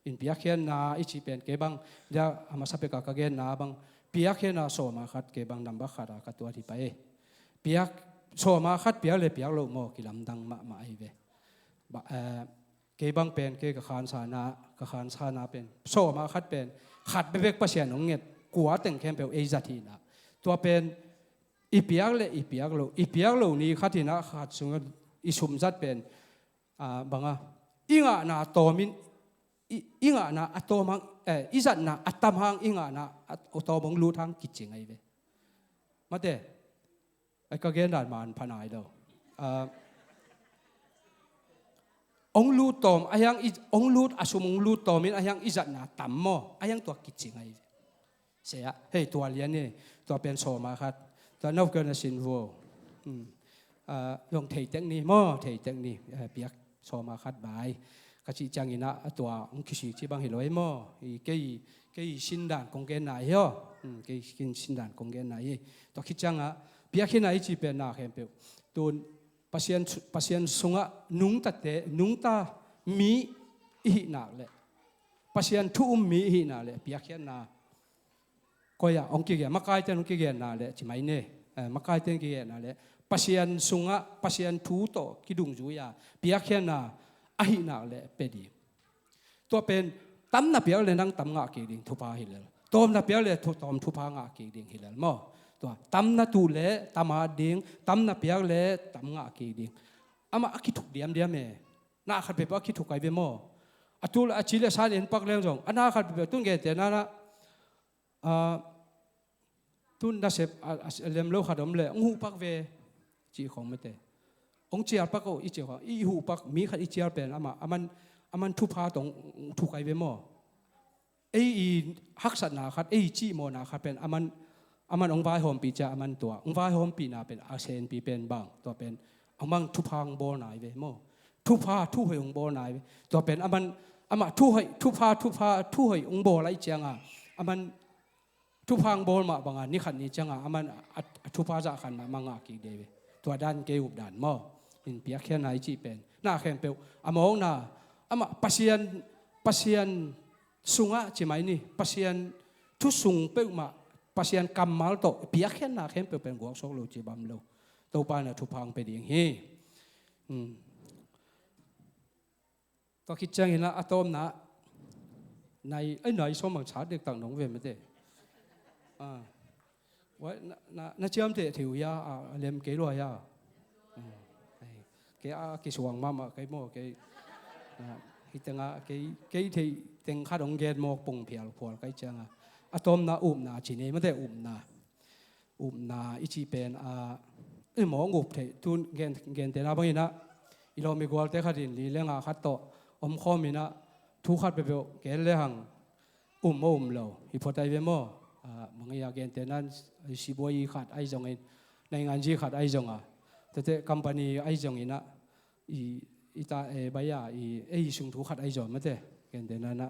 อินเปียกเขียนนาอิจิเป็นกี่บังเดี๋ยวมาสับเปกากเกนนาบังเปียกเขียนนาโซมาขัดกี่บังนำบักขัดกัตัวที่ไปเปียกโซมาขัดเปียกเลยเปียกโลมั่วกี่ลำดังมาไอเวเกบังเป็นเกกขานสานาเป็นโซมาขัดเป็นขัดไปเวกประเสียนงเงียกัวแต่งแคมเปลเอจัทีนะตัวเป็นอีเปียกเลยอีเปียกโลนี้ขัดที่นะขัดสุงอีชุมจัดเป็นบังอิงานาโตมินอิงานาอัตโตมังอิจัดนาอัตตมังอิงานาอัตโตมังรู้ทางกิจจริงไงเว้มาเด้ไอ้ก็เกณฑ์ด่านมันพนายเด้อองลูตอมอายังองลูอาสมองลูตอมินอายังอิจัดนาตัมโมอายังตัวกิจไงเสียเฮ้ยตัวเลี้ยนนี่ตัวเป็นโซมาครับตัวนอกเกินสินวัวลงเทเทคนิคโมเทเทคนิคเปียกโซมาครับบายกะจิจังอินะตัวองคิชิที่บางเห็นเลยโมเกยสินดานคงเกนไหนเหรอเกยกินสินดานคงเกนไหนตัวคิดจังเปียกที่ไหนจีเป็นนาเข้มเปียวตัวpasien sunga nung ta mi hi na le pasien thu mi hi na le piakhian na koya ongki ge makai ten ongki ge na le chimai ne makai ten ge na le pasien sunga pasien thu to kidung ju ya piakhian na a hi na le pedi to pen tam na piak le nang tam nga ki ding thu pa hi le tom na piak le thu tom thu pa nga ki ding hi le moตัวตั้มน่ะตูเล่ตั้มหาดิ่งตั้มน่ะเปียกเล่ตั้มงากีดิ่งอามาคิดถูกเดียมเมน่าขัดไปเพราะคิดถูกไกเบโมอตุลอาชีเลสานเอ็นปักเลี้ยงจงอันน่าขัดไปตุ้งเกตเนาะตุ้นน่าเสพเลี้ยงโลขัดอมเล่งูปักเวจีของไม่เตะ องเจียปักก็อีเจียวอีหูปักมีขัดอีเจียเป็นอามันทุพาตรงทุกไอเวมอไอฮักษณะขัดไอจีโมนาขัดเป็นอามันองค์วายหอมปีจะอามันตัวองค์วายหอมปีนาเป็นอาเซนปีเป็นบางตัวเป็นอามันทุพางโบนายเวมอทุพาทุหอยองโบนายตัวเป็นอามันทุพาทุหอยองโบไรเจียงอามันทุพางโบมาบางอันนี่ขันนี้จังอามันทุพาจะขันมามังอากีเดวตัวด้านเกยุบด้านมออินเปียแค่ไหนจีเป็นหน้าแข็งเปลวอามองหน้าอามาปัสยันสุงะจีไหมนี่ปัสยันทุสุงเปลวมาปัสยันกำมัลโตเปียแค่หน้าแข็งเปลวเป็นกวกโซโลจีบัมโลตัวปานะทุพางไปดิ่งเฮตัวคิดจังเห็นนะอะตอมนะในไอ้ไหนสมบังชาเด็กต่างหนองเวไม่ได้ว่าน่าเชื่อมเตะถิวยาเลี้ยมเกลัวยาเกกิสวงมาเกโมเกฮิตังเกที่ตังข้าดงเกตโมปุ่งเพียลพอลเกจังอะตอมนะนาจีนี่ไม่ได้นาอิจิเป็นหมองุบเถทุนเกนเตนะบางทีนะอีเราไม่กลัวแต่ขัดดินลีเลี้ยงขัดโตข้อมีนะทุกขัดไปเปล่าเกลเลยหังเราฮิพอใจเวมอบางอย่างเกนเตนั้นสิบวยขัดไอจงอินในงานจีขัดไอจงแต่คอมพานีไอจงอินนะอีตาใบยาสุงทุกขัดไอจงไม่ได้เกนเตนั้นนะ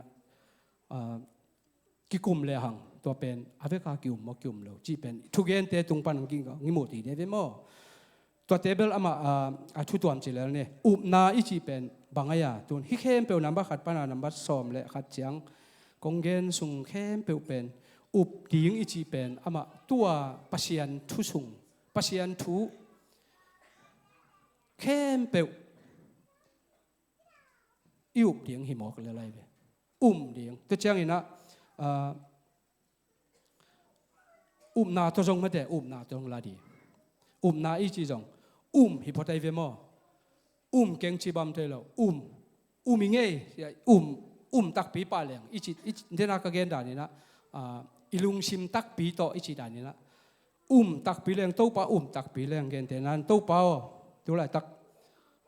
กิกุมเลยหังตัวเป็นอาเวกากิวมกิวมเราจีเป็นทุกเกนเตตุงปันกิงก็งิโมตีเนี่ยเวมตัวเทเบิลทุตัวมจิเลเนี่ยนาอีจีเป็นบางอย่างตัวฮิเข้มเปลนับขัดปานานับซ้อมและขัดเจียงกงเกนสุงเข้มเปลเป็นดิ่งอีจีเป็นตัวปัสยันทุสุงปัสยันทุเข้มเปลดิ่งหิมอกอะไรไปดิ่งตัวเจียงอีนะนาตัวจงไม่ได้นาตัวจงลาดีนาอีจีจงฮิปโปไตเวมเก่งจีบัมเทลมิงเอตักปีปาเลียงอีจีเดนักเกนดานี่นะอิลุงชิมตักปีโตอีจีดานี่นะตักปีเลียงโตปาตักปีเลียงเกนเทนันโตปาตัวไรตัก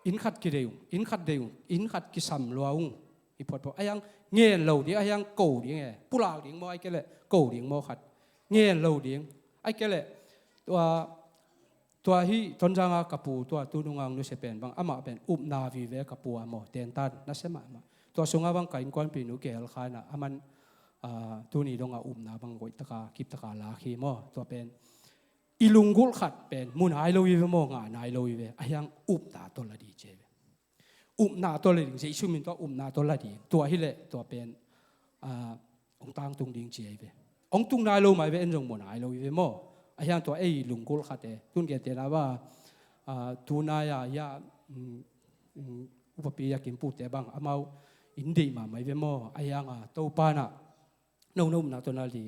อินขัดกิเดียวอินขัดกิสัมลวงฮิปโปไตไอยังเงี้ยเหล่าดีไอยังโกดีไงปุลาดีงมอไอเกลโกดีงมอขัดเงี้ยเหล่าดีไอเกลตัวที่ตอนจังกับปูตัวตุนุงังนุเสเป็นบางอามาเป็นนาวิเวกับปูอามอเตนตันนั่นใช่ไหมตัวสงฆ์บางการกวนปีนุเกลขายนะอามันตัวนี้ดงนาบางกุยตะกากิบตะกาลาคีมอตัวเป็นอิลุงกุลขัดเป็นมุนไฮโลวิเวมองานไฮโลวิเวอายังนาตัวละดีเจนาตัวละดีเจชุมินตัวนาตัวละดีตัวฮิเลตัวเป็นองตังตุงดิงเจเวองตุงนายโลไม่เป็นจงมุนไฮโลวิเวมออายังตัวลุงกุลขัดตุนเกตนะว่าตัวนายอุปปียากินปูเตบังอามาอินดีมาไม่เวมออายังตัวปานะนุ่มนะตัวนาดี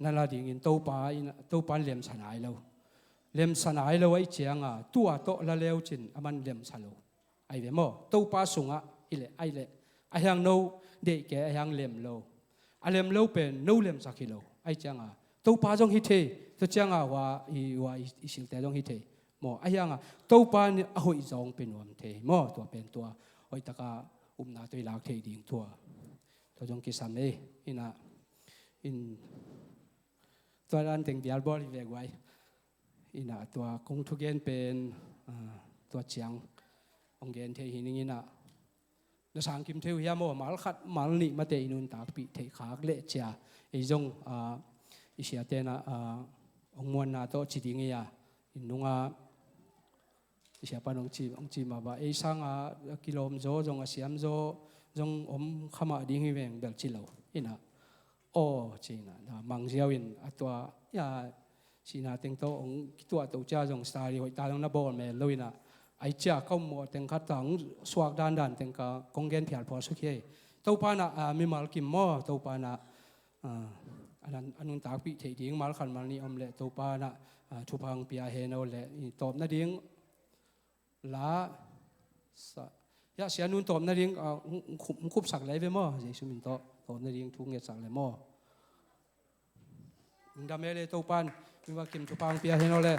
นั่นละดีอินตัวปานเลี้ยมสนายเราไอ้เจียงตัวโตละเลวจินอามันเลี้ยมสนเราไอเวมอตัวปาสุงอิเลไอเลอายังโนเด็กแกอายังเลี้ยมเราอาเลี้ยมเราเป็นโนเลี้ยมสักกิโลไอเจียงตัวปาจงฮิตเทตัวเจียงว่าอีสิงแต่จงฮิตเทมออายังตัวปาเนี่ยหอยจงเป็นวันเทมอตัวเป็นตัวหอยตะกานาตัวหลักเทดิ่งตัวจงกิสามอินะอินตัวนั้นถึงเดียร์บอลอีเวกไว้อินะตัวคงทุกเกนเป็นตัวเชียงองเกนเทหินินะแล้วสังคิมเทวยามอมาลขัดมาลนี่มาเตอินุนตากปีเทขากเละเชียอีจงอิเสียเตนะองมวนนาโตจิติงเงียอินุงอิเสียปานองจีมาบ่าสังกิโลมโจจงเสียมโจจงขมาดิ่งหิเวงเบลจิโลอินะจีน่ะมังเจียวอินตัวจีน่าเต็งโตตัวจ้าจงสตาร์ดีหัวตาลงนับบอลเมลลุยน่ะไอจ้าเขาหมดเต็งขัดตังสวกด้านเต็งกากงเกนเพียรพอสุขีตัวปานะมีมาลกิมมอตัวปานะอันนั้นตากปีเทียงมาลขันมาลนี่อมเละตัวปานะทุพังเปียเฮนเอาเละตอบนั่นเองละเสียนุ่นตอบนั่นเองคุบสักเลยไปมั้งเจสุมินโตตอนนี้ยังทุ่งเงียบสักเลยมั้งดำเมเลยตัวปันมีว่ากิมทุพังเปียเห็นเอาเลย